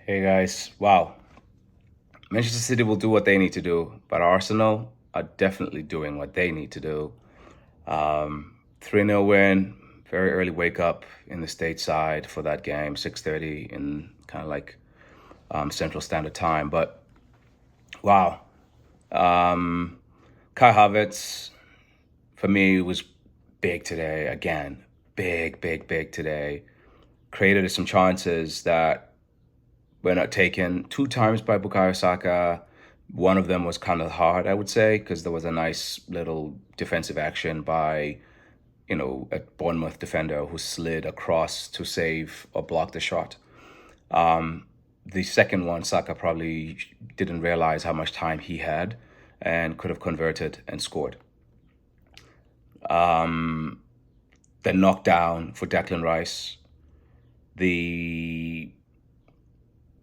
Hey guys, wow. Manchester City will do what they need to do, but Arsenal are definitely doing what they need to do. 3-0 win, very early wake up in the stateside for that game, 6:30 in kind of like Central Standard Time. But wow, Kai Havertz for me was big today again. Big today. Created some chances that were not taken two times by Bukayo Saka. One of them was kind of hard, I would say, because there was a nice little defensive action by, a Bournemouth defender who slid across to save or block the shot. The second one, Saka probably didn't realize how much time he had and could have converted and scored. The knockdown for Declan Rice, the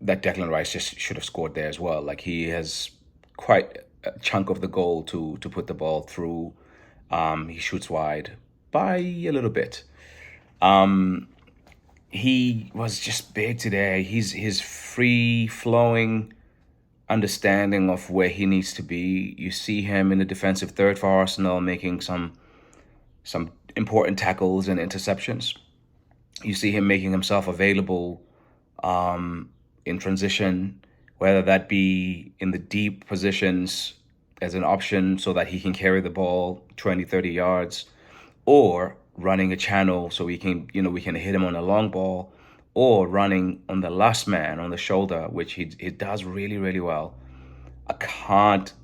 that Declan Rice just should have scored there as well. Like he has quite a chunk of the goal to put the ball through. He shoots wide by a little bit. He was just big today. His free flowing understanding of where he needs to be. You see him in the defensive third for Arsenal making some important tackles and interceptions. You see him making himself available in transition, whether that be in the deep positions as an option so that he can carry the ball 20, 30 yards, or running a channel so we can hit him on a long ball, or running on the last man on the shoulder, which he does really well. I can't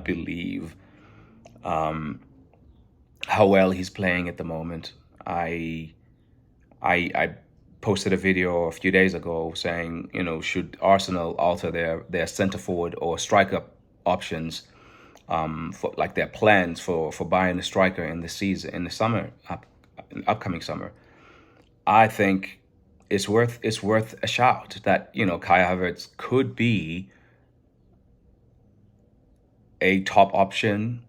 believe how well he's playing at the moment. I posted a video a few days ago saying, should Arsenal alter their centre forward or striker options, for like their plans for buying a striker in the season, in the summer, upcoming summer. I think it's worth a shout that, Kai Havertz could be a top option.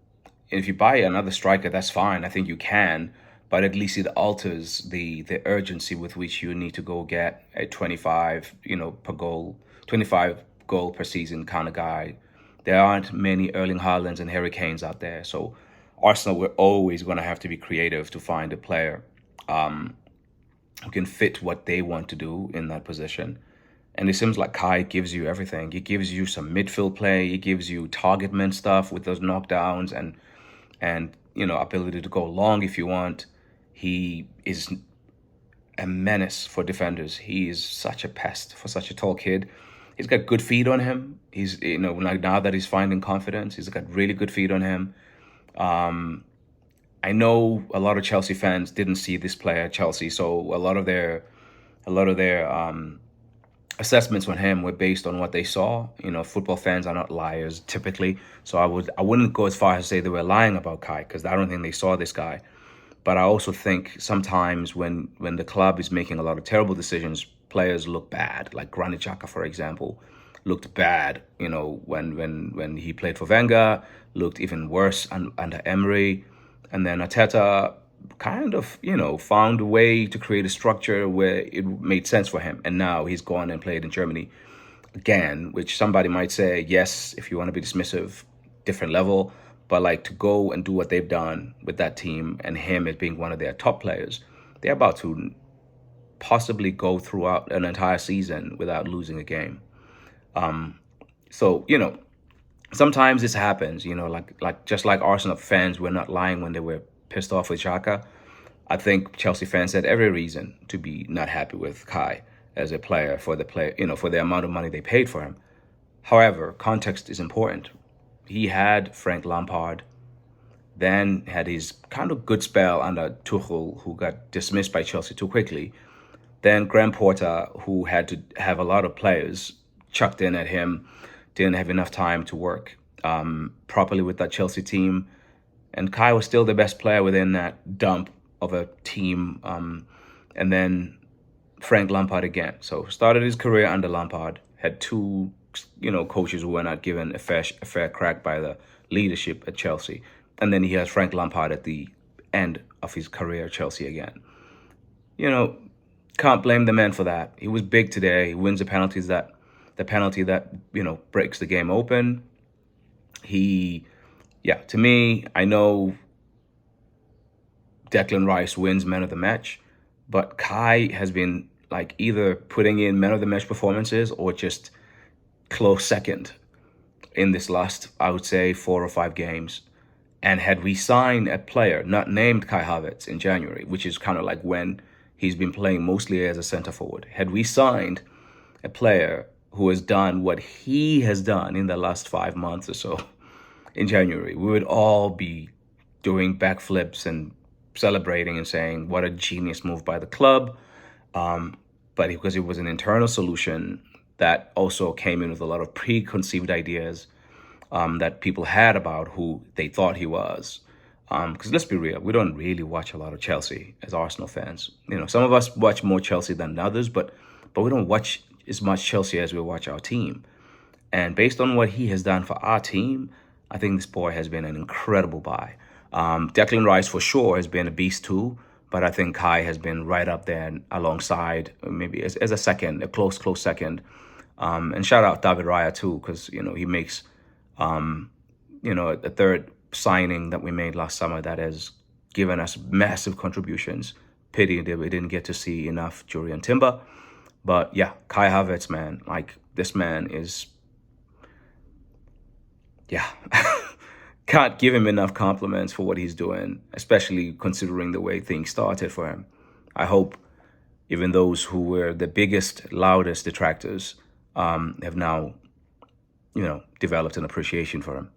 If you buy another striker, that's fine. I think you can, but at least it alters the urgency with which you need to go get a 25, per goal, 25 goal per season kind of guy. There aren't many Erling Haalands and Harry Kanes out there, so Arsenal we're always going to have to be creative to find a player who can fit what they want to do in that position. And it seems like Kai gives you everything. He gives you some midfield play. He gives you target man stuff with those knockdowns and ability to go long if you want. He is a menace for defenders. He is such a pest for such a tall kid. He's got good feet on him. He's like now that he's finding confidence, he's got really good feet on him. I know a lot of Chelsea fans didn't see this player at Chelsea, so a lot of their assessments on him were based on what they saw. Football fans are not liars typically, so I wouldn't go as far as to say they were lying about Kai because I don't think they saw this guy. But I also think sometimes when the club is making a lot of terrible decisions, players look bad. Like Granit Xhaka, for example, looked bad. When he played for Wenger, looked even worse under Emery, and then Arteta kind of found a way to create a structure where it made sense for him. And now he's gone and played in Germany again, which somebody might say, yes, if you want to be dismissive, different level. But like to go and do what they've done with that team and him as being one of their top players, they're about to possibly go throughout an entire season without losing a game. So sometimes this happens. Like just like Arsenal fans were not lying when they were pissed off with Xhaka. I think Chelsea fans had every reason to be not happy with Kai as a player for the amount of money they paid for him. However, context is important. He had Frank Lampard, then had his kind of good spell under Tuchel, who got dismissed by Chelsea too quickly. Then Graham Porter, who had to have a lot of players chucked in at him, didn't have enough time to work properly with that Chelsea team. And Kai was still the best player within that dump of a team. And then Frank Lampard again. So started his career under Lampard, had two, coaches who were not given a fair crack by the leadership at Chelsea. And then he has Frank Lampard at the end of his career at Chelsea again. You know, can't blame the man for that. He was big today. He wins the penalties that the penalty that, breaks the game open. He, yeah, to me, I know Declan Rice wins man of the match, but Kai has been like either putting in man of the match performances or just close second in this last, I would say, 4 or 5 games. And had we signed a player not named Kai Havertz in January, which is kind of like when he's been playing mostly as a center forward, had we signed a player who has done what he has done in the last 5 months or so in January, we would all be doing backflips and celebrating and saying what a genius move by the club. But because it was an internal solution that also came in with a lot of preconceived ideas that people had about who they thought he was. Because let's be real, we don't really watch a lot of Chelsea as Arsenal fans. Some of us watch more Chelsea than others, but we don't watch as much Chelsea as we watch our team. And based on what he has done for our team, I think this boy has been an incredible buy. Declan Rice for sure has been a beast too, but I think Kai has been right up there alongside, maybe as a second, a close second. And shout out David Raya too, because he makes a third signing that we made last summer that has given us massive contributions. Pity that we didn't get to see enough Jurian Timber. But yeah, Kai Havertz, man, like this man is, yeah, can't give him enough compliments for what he's doing, especially considering the way things started for him. I hope even those who were the biggest, loudest detractors have now, developed an appreciation for him.